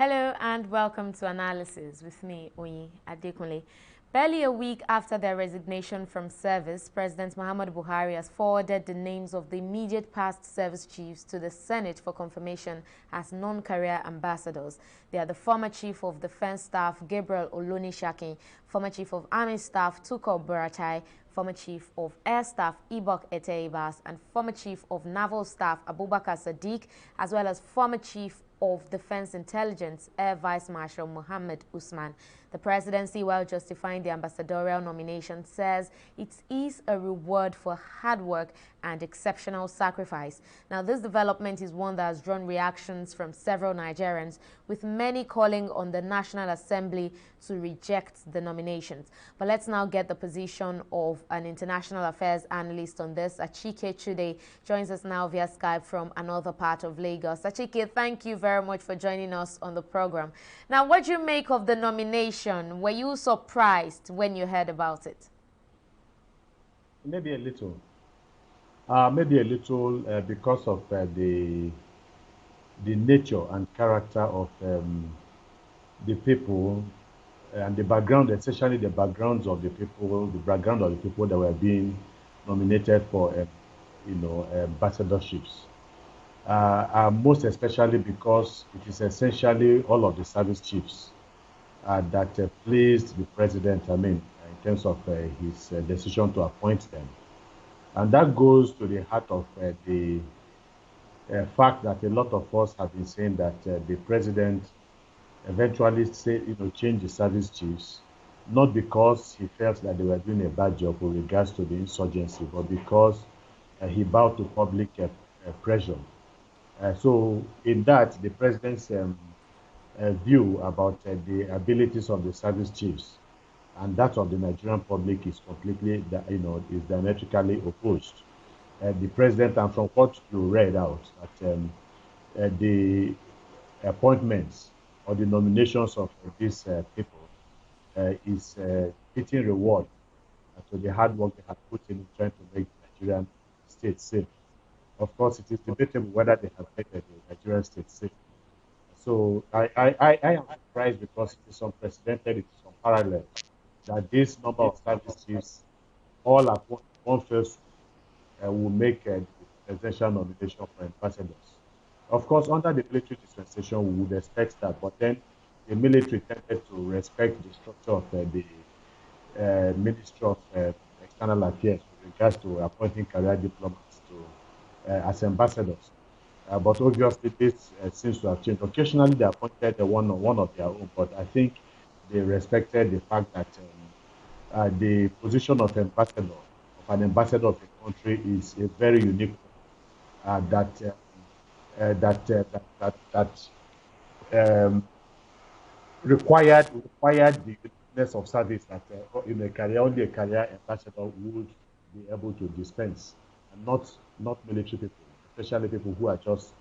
Hello and welcome to Analysis with me, Oyi Adekunle. Barely a week after their resignation from service, President Muhammadu Buhari has forwarded the names of the immediate past service chiefs to the Senate for confirmation as non-career ambassadors. They are the former Chief of Defense Staff, Gabriel Olonishakin, former Chief of Army Staff, Tukur Buratai, former Chief of Air Staff Ibok Eteibas, and former Chief of Naval Staff Abubakar Sadiq, as well as former Chief of Defense Intelligence Air Vice Marshal Mohammed Usman. The presidency, while justifying the ambassadorial nomination, says it is a reward for hard work and exceptional sacrifice. Now, this development is one that has drawn reactions from several Nigerians, with many calling on the National Assembly to reject the nominations. But let's now get the position of an international affairs analyst on this. Achike Chude joins us now via Skype from another part of Lagos. Achike, thank you very much for joining us on the program. Now, what do you make of the nomination? Were you surprised when you heard about it? Maybe a little. Because of the nature and character of the people and the background, especially the backgrounds of the people, the background of the people that were being nominated for, ambassadorships. Most especially because it is essentially all of the service chiefs that pleased the president. In terms of his decision to appoint them. And that goes to the heart of the fact that a lot of us have been saying that the president eventually changed the service chiefs, not because he felt that they were doing a bad job with regards to the insurgency, but because he bowed to public pressure. So in that, the president's view about the abilities of the service chiefs and that of the Nigerian public is completely, is diametrically opposed. The president, and from what you read out, that the appointments or the nominations of these people is fitting reward to the hard work they have put in trying to make the Nigerian state safe. Of course, it is debatable whether they have made the Nigerian state safe. So I am surprised because it is unprecedented, it is unparalleled that this number of service chiefs, all at one fell swoop, will make the presidential nomination for ambassadors. Of course, under the military dispensation, we would expect that, but then the military tended to respect the structure of the Ministry of External Affairs with regards to appointing career diplomats to as ambassadors. But obviously, this seems to have changed. Occasionally, they appointed one of their own, but I think they respected the fact that the position of an ambassador of a country, is a very unique one that required the uniqueness of service that in a career only a career ambassador would be able to dispense, and not military people, especially people who are just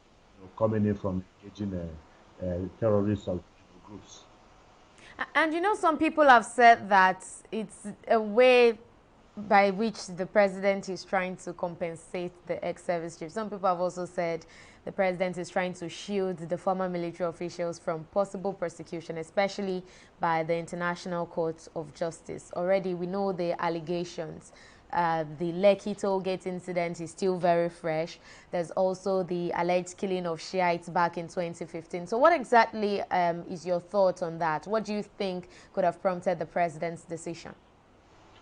coming in from engaging terrorist groups. And some people have said that it's a way by which the president is trying to compensate the ex-service chiefs. Some people have also said the president is trying to shield the former military officials from possible persecution, especially by the International Court of Justice. Already, we know the allegations. The Lekki tollgate incident is still very fresh. There's also the alleged killing of Shiites back in 2015. So what exactly is your thought on that? What do you think could have prompted the president's decision?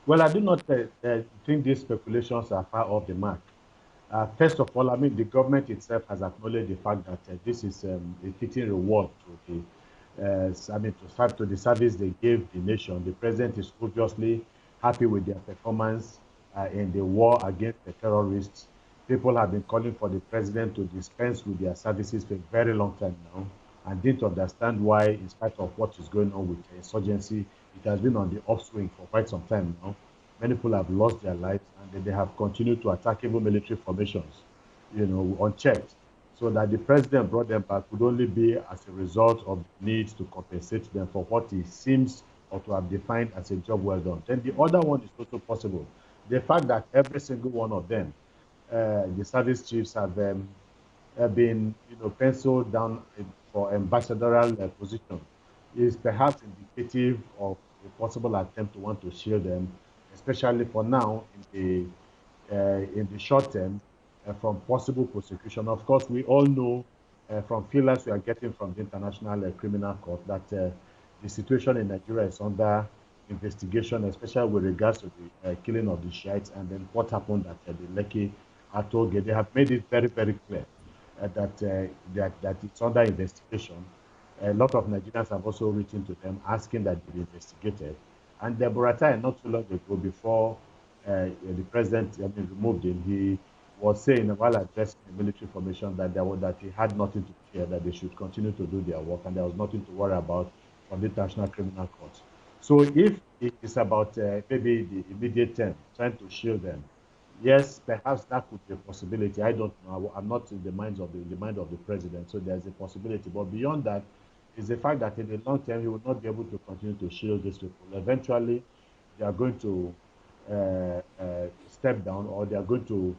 Well, I do not think these speculations are far off the mark. First of all, the government itself has acknowledged the fact that this is a fitting reward to the service they gave the nation. The president is obviously happy with their performance in the war against the terrorists. People have been calling for the president to dispense with their services for a very long time now, and didn't understand why, in spite of what is going on with the insurgency, it has been on the upswing for quite some time now. Many people have lost their lives, and they have continued to attack even military formations, unchecked. So that the president brought them back could only be as a result of the need to compensate them for what he seems or to have defined as a job well done. Then the other one is also possible. The fact that every single one of them, the service chiefs, have been, penciled down for ambassadorial position is perhaps indicative of a possible attempt to want to shield them, especially for now in the short term from possible prosecution. Of course, we all know from feelers we are getting from the International Criminal Court that the situation in Nigeria is under investigation, especially with regards to the killing of the Shiites and then what happened at the Lekki Atoll. They have made it very, very clear that it's under investigation. A lot of Nigerians have also written to them asking that they be investigated. And Buratai, not too long ago, before the president removed him, he was saying while addressing the military formation that he had nothing to fear, that they should continue to do their work, and there was nothing to worry about from the International Criminal Court. So if it is about maybe the immediate term, trying to shield them, yes, perhaps that could be a possibility. I don't know. I'm not in the mind of the president, so there's a possibility. But beyond that, is the fact that in the long term he will not be able to continue to shield these people. Eventually, they are going to step down, or they are going to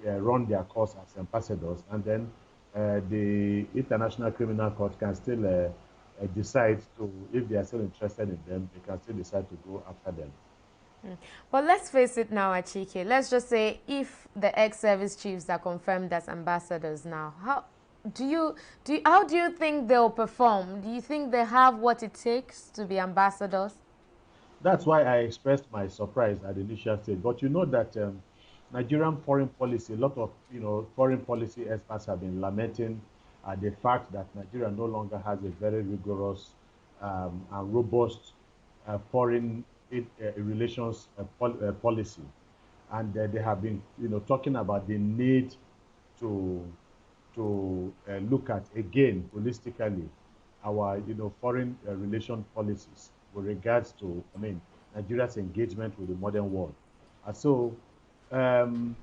run their course as ambassadors, and then the International Criminal Court can still decide to, if they are still interested in them, they can still decide to go after them. But let's face it now, Achike. Let's just say if the ex-service chiefs are confirmed as ambassadors now, how do you think they'll perform? Do you think they have what it takes to be ambassadors? That's why I expressed my surprise at the initial stage. But you know that Nigerian foreign policy, a lot of foreign policy experts have been lamenting the fact that Nigeria no longer has a very rigorous and robust foreign relations policy, and they have been talking about the need to look at again holistically our foreign relation policies with regards to Nigeria's engagement with the modern world. So um,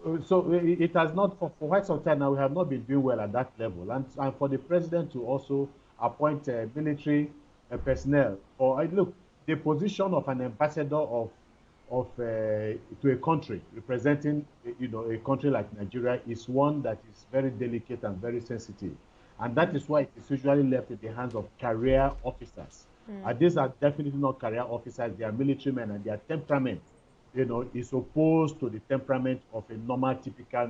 it has not for quite some time now. We have not been doing well at that level, and for the president to also appoint military personnel for look, the position of an ambassador of to a country representing a country like Nigeria is one that is very delicate and very sensitive, and that is why it is usually left in the hands of career officers. These are definitely not career officers; they are military men, and their temperament, is opposed to the temperament of a normal, typical,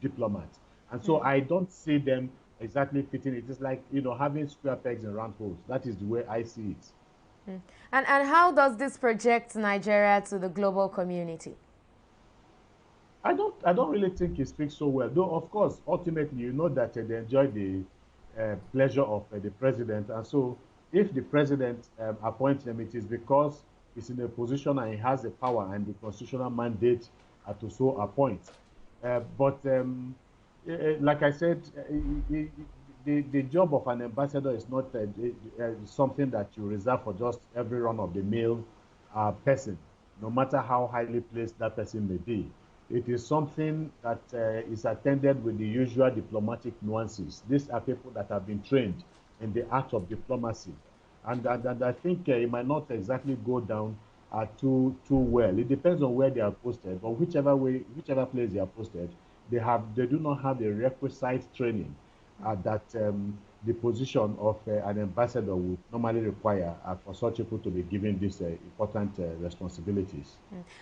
diplomat. And so I don't see them exactly fitting. It is like having square pegs in round holes. That is the way I see it. And how does this project Nigeria to the global community? I don't really think he speaks so well. Though of course, ultimately, you know that they enjoy the pleasure of the president, and so if the president appoints him, it is because he's in a position and he has the power and the constitutional mandate to so appoint. But like I said, the job of an ambassador is not something that you reserve for just every run-of-the-mill person, no matter how highly placed that person may be. It is something that is attended with the usual diplomatic nuances. These are people that have been trained in the art of diplomacy. And I think it might not exactly go down too well. It depends on where they are posted, but whichever place they are posted, they do not have the requisite training that the position of an ambassador would normally require for such people to be given these important responsibilities.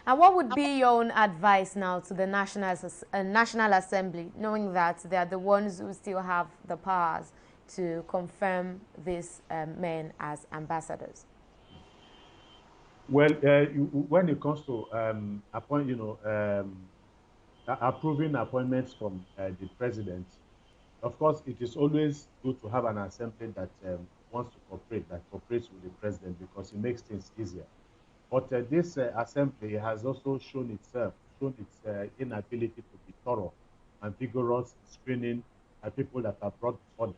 And what would be your own advice now to the National Assembly, knowing that they are the ones who still have the powers to confirm these men as ambassadors? Well, when it comes to approving appointments from the president, of course, it is always good to have an assembly that wants to cooperate, that cooperates with the president because it makes things easier. But this assembly has also shown its inability to be thorough and vigorous in screening people that are brought before them.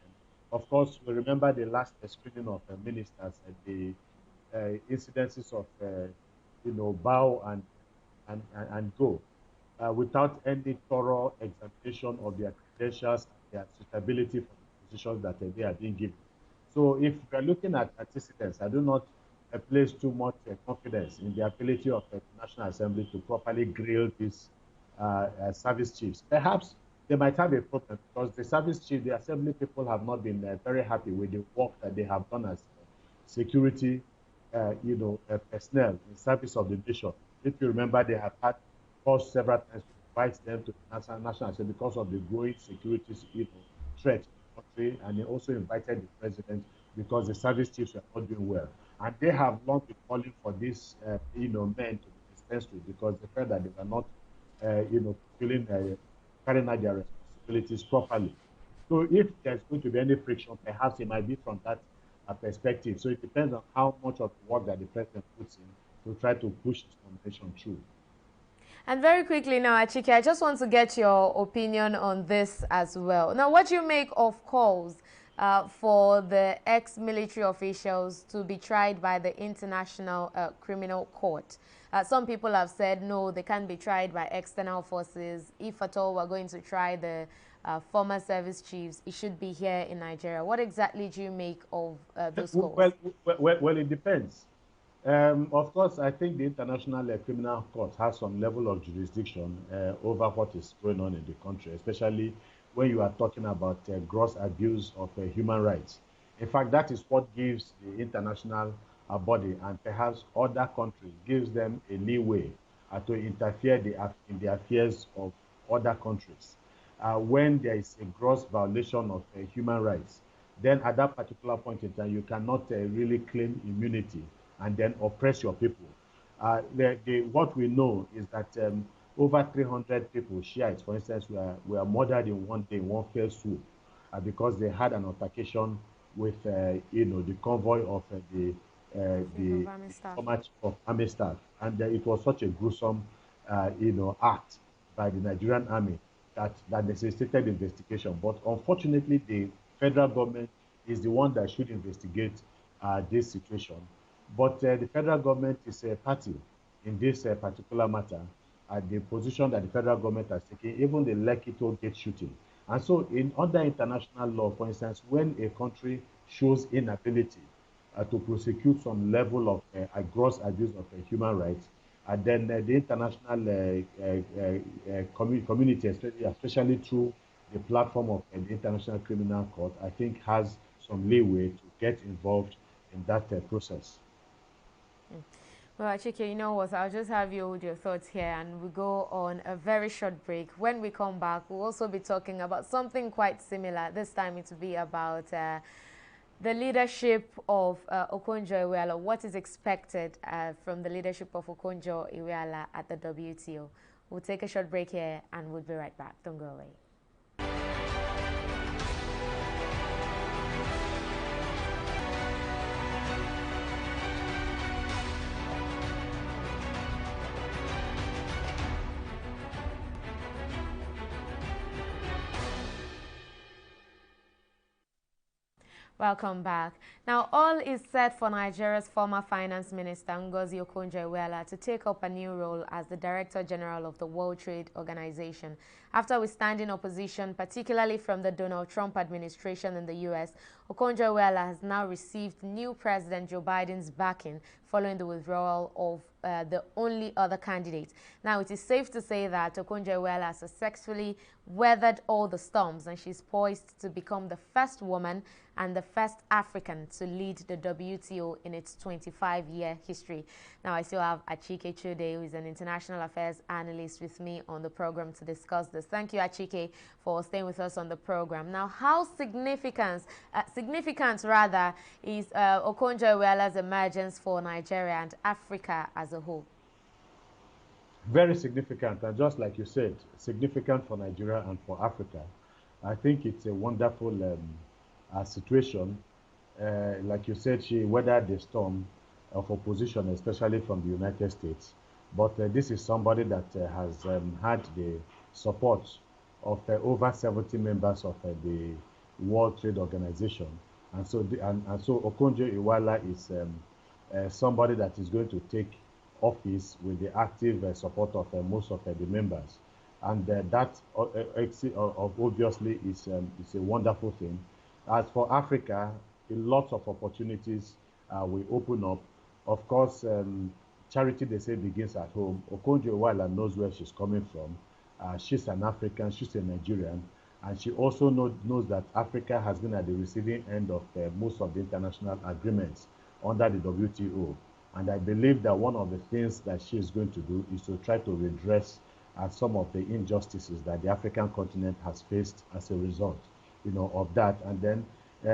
Of course, we remember the last screening of ministers and the incidences of, bow and go, without any thorough examination of their credentials and their suitability for the positions that they are being given. So if we're looking at antecedents, I do not place too much confidence in the ability of the National Assembly to properly grill these service chiefs. Perhaps they might have a problem because the service chief, the assembly people have not been very happy with the work that they have done as security, personnel in service of the nation. If you remember, they have had calls several times to invite them to the National Assembly because of the growing security, threat in the country, and they also invited the president because the service chiefs were not doing well. And they have long been calling for these, men to be dispensed with because they felt that they were not, fulfilling, carrying out their responsibilities properly. So if there's going to be any friction, perhaps it might be from that perspective. So it depends on how much of the work that the president puts in to try to push his nomination through. And very quickly now, Achike, I just want to get your opinion on this as well. Now, what do you make of calls for the ex-military officials to be tried by the International Criminal Court? Some people have said, no, they can't be tried by external forces. If at all we're going to try the former service chiefs, it should be here in Nigeria. What exactly do you make of those calls? Well, it depends. Of course, I think the International Criminal Court has some level of jurisdiction over what is going on in the country, especially when you are talking about gross abuse of human rights. In fact, that is what gives the international body and perhaps other countries, gives them a leeway to interfere in the affairs of other countries. When there is a gross violation of human rights, then at that particular point in time, you cannot really claim immunity and then oppress your people. What we know is that over 300 people, Shiites, for instance, were murdered in one day, in one fell swoop, because they had an altercation with, the convoy of the former chief of army staff, and it was such a gruesome, act by the Nigerian army that necessitated investigation. But unfortunately, the federal government is the one that should investigate this situation. But the federal government is a party in this particular matter. The position that the federal government has taken, even the Lekki toll gate shooting. And so under international law, for instance, when a country shows inability to prosecute some level of gross abuse of human rights, then the international community, especially through the platform of the International Criminal Court, I think has some leeway to get involved in that process. Well, Chike, you know what? I'll just have you hold your thoughts here and we'll go on a very short break. When we come back, we'll also be talking about something quite similar. This time it will be about the leadership of Okonjo-Iweala. What is expected from the leadership of Okonjo-Iweala at the WTO? We'll take a short break here and we'll be right back. Don't go away. Welcome back. Now, all is set for Nigeria's former finance minister, Ngozi Okonjo-Iweala, to take up a new role as the Director General of the World Trade Organization. After withstanding opposition, particularly from the Donald Trump administration in the U.S., Okonjo-Iweala has now received new President Joe Biden's backing following the withdrawal of the only other candidate. Now, it is safe to say that Okonjo-Iweala has successfully weathered all the storms and she's poised to become the first woman and the first African to lead the WTO in its 25-year history. Now, I still have Achike Chude, who is an international affairs analyst, with me on the program to discuss this. Thank you, Achike, for staying with us on the program. Now, how significant is Okonjo-Iweala's emergence for Nigeria and Africa as a whole? Very significant, and just like you said, significant for Nigeria and for Africa. I think it's a wonderful situation. Like you said, she weathered the storm of opposition, especially from the United States. But this is somebody that has had the support of over 70 members of the World Trade Organization. And so, so Okonjo-Iweala is somebody that is going to take office with the active support of most of the members. And that obviously is a wonderful thing. As for Africa, a lot of opportunities will open up. Of course, charity, they say, begins at home. Okonjo-Iweala knows where she's coming from. She's an African, she's a Nigerian, and she also knows that Africa has been at the receiving end of most of the international agreements under the WTO. And I believe that one of the things that she is going to do is to try to redress some of the injustices that the African continent has faced as a result, of that, and then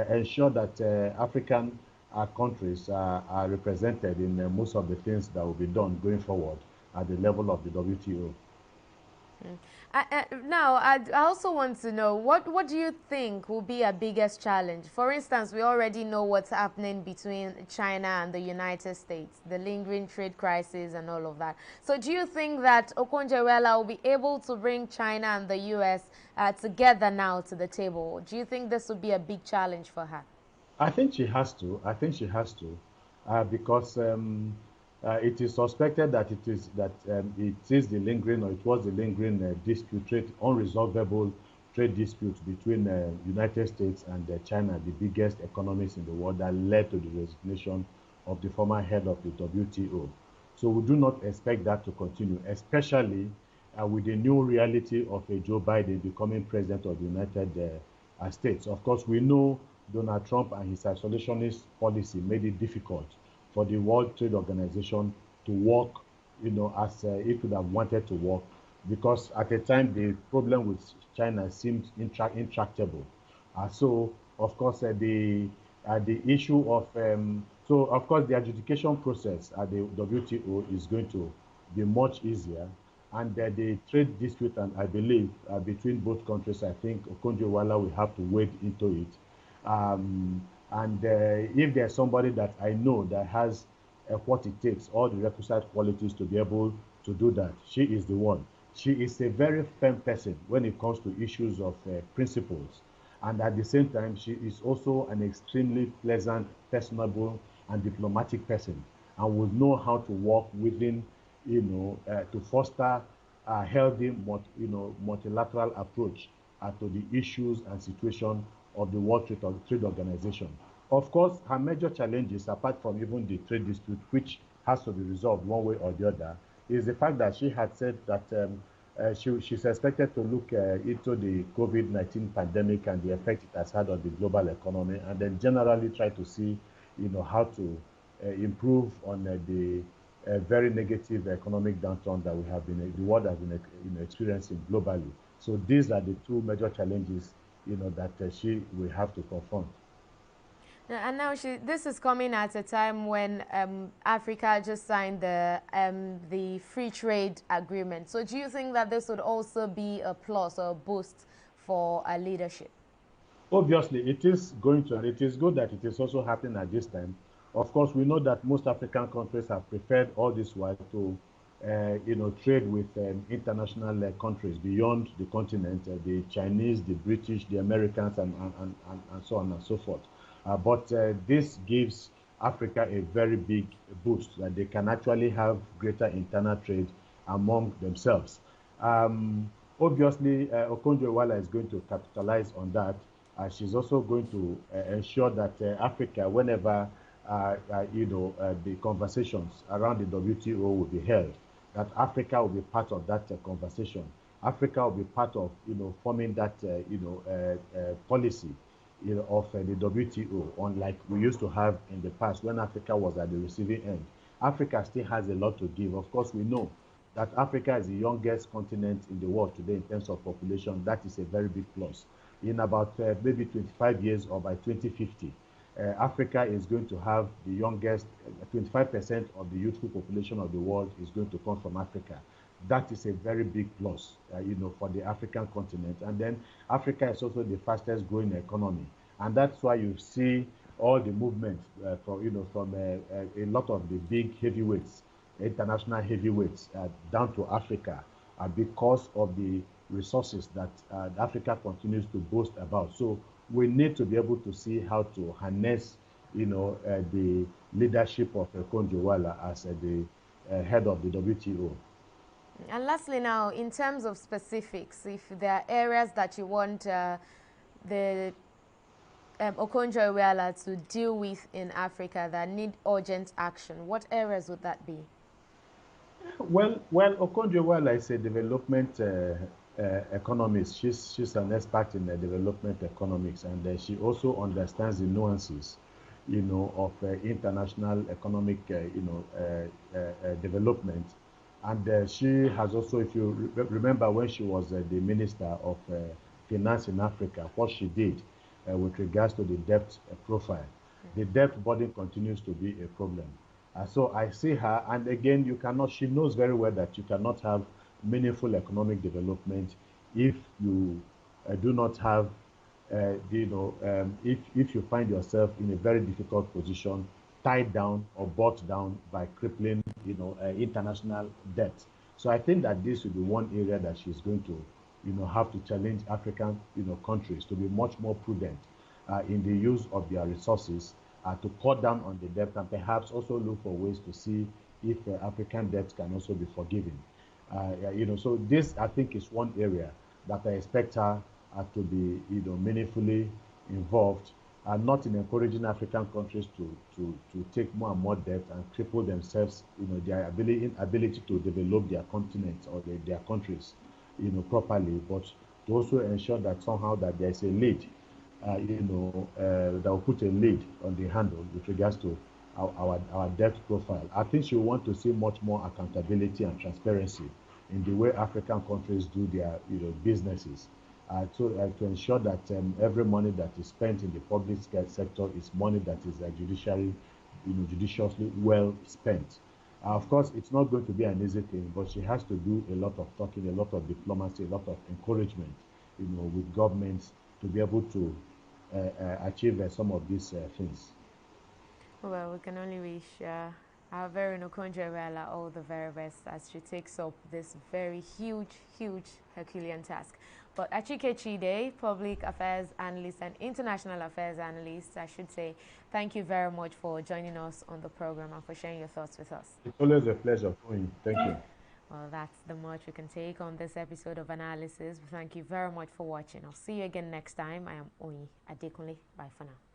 ensure that African countries are represented in most of the things that will be done going forward at the level of the WTO. Now, I also want to know, what do you think will be our biggest challenge? For instance, we already know what's happening between China and the United States, the lingering trade crisis and all of that. So do you think that Okonjo-Iweala will be able to bring China and the U.S. Together now to the table? Do you think this will be a big challenge for her? I think she has to. I think she has to, because it is suspected that it is the lingering, or it was the lingering unresolvable trade dispute between United States and China, the biggest economies in the world, that led to the resignation of the former head of the WTO. So we do not expect that to continue, especially with the new reality of Joe Biden becoming president of the United States. Of course, we know Donald Trump and his isolationist policy made it difficult for the World Trade Organization to work, as it would have wanted to work, because at the time the problem with China seemed intractable. So, of course, the issue of the adjudication process at the WTO is going to be much easier, and the trade dispute, and I believe between both countries, I think Okonjo-Iweala will have to wade into it. And if there's somebody that I know that has what it takes, all the requisite qualities to be able to do that, she is the one. She is a very firm person when it comes to issues of principles. And at the same time, she is also an extremely pleasant, personable, and diplomatic person, and will know how to work within, to foster a healthy, multilateral approach to the issues and situation of the World Trade Organization. Of course, her major challenges, apart from even the trade dispute, which has to be resolved one way or the other, is the fact that she had said that she's expected to look into the COVID-19 pandemic and the effect it has had on the global economy, and then generally try to see, how to improve on the very negative economic downturn that the world has been experiencing globally. So these are the two major challenges that she will have to confront. And now this is coming at a time when Africa just signed the free trade agreement. So do you think that this would also be a plus or a boost for our leadership? Obviously, it is going to, and it is good that it is also happening at this time. Of course, we know that most African countries have preferred all this while to trade with international countries beyond the continent, the Chinese, the British, the Americans, and so on and so forth. But this gives Africa a very big boost, that they can actually have greater internal trade among themselves. Obviously, Okonjo-Iweala is going to capitalize on that. She's also going to ensure that Africa, whenever the conversations around the WTO will be held, that Africa will be part of that conversation. Africa will be part of forming that policy of the WTO, unlike we used to have in the past when Africa was at the receiving end. Africa still has a lot to give. Of course, we know that Africa is the youngest continent in the world today in terms of population. That is a very big plus. In about maybe 25 years, or by 2050, Africa is going to have the youngest, 25% of the youthful population of the world is going to come from Africa. That is a very big plus, for the African continent. And then Africa is also the fastest growing economy. And that's why you see all the movement from a lot of the big heavyweights, international heavyweights, down to Africa, because of the resources that Africa continues to boast about. So we need to be able to see how to harness, the leadership of Okonjo-Iweala as the head of the WTO. And lastly now, in terms of specifics, if there are areas that you want the Okonjo-Iweala to deal with in Africa that need urgent action, what areas would that be? Well, Okonjo-Iweala is a development economist. She's an expert in development economics, and she also understands the nuances, of international economic, development. And she has also, if you remember, when she was the Minister of Finance in Africa, what she did with regards to the debt profile. The debt burden continues to be a problem. So I see her, and again, she knows very well that you cannot have meaningful economic development if you do not have, if you find yourself in a very difficult position, tied down or brought down by crippling, international debt. So I think that this will be one area that she's going to, have to challenge African, countries to be much more prudent in the use of their resources, to cut down on the debt, and perhaps also look for ways to see if African debt can also be forgiven. So this, I think, is one area that I expect her to be, meaningfully involved, and not in encouraging African countries to take more and more debt and cripple themselves, their ability to develop their continents or their countries, properly, but to also ensure that somehow that there's a lead, that will put a lead on the handle with regards to our debt profile. I think she will want to see much more accountability and transparency in the way African countries do their, businesses, to ensure that every money that is spent in the public sector is money that is judiciously well spent. Of course, it's not going to be an easy thing, but she has to do a lot of talking, a lot of diplomacy, a lot of encouragement, with governments to be able to achieve some of these things. Well, we can only wish our very Iweala all the very best as she takes up this very huge Herculean task. But Achike Chide, Public Affairs Analyst and International Affairs Analyst, I should say, thank you very much for joining us on the program and for sharing your thoughts with us. It's always a pleasure, Oyi. Thank you. Well, that's the much we can take on this episode of Analysis. Thank you very much for watching. I'll see you again next time. I am Oyi Adekunle. Bye for now.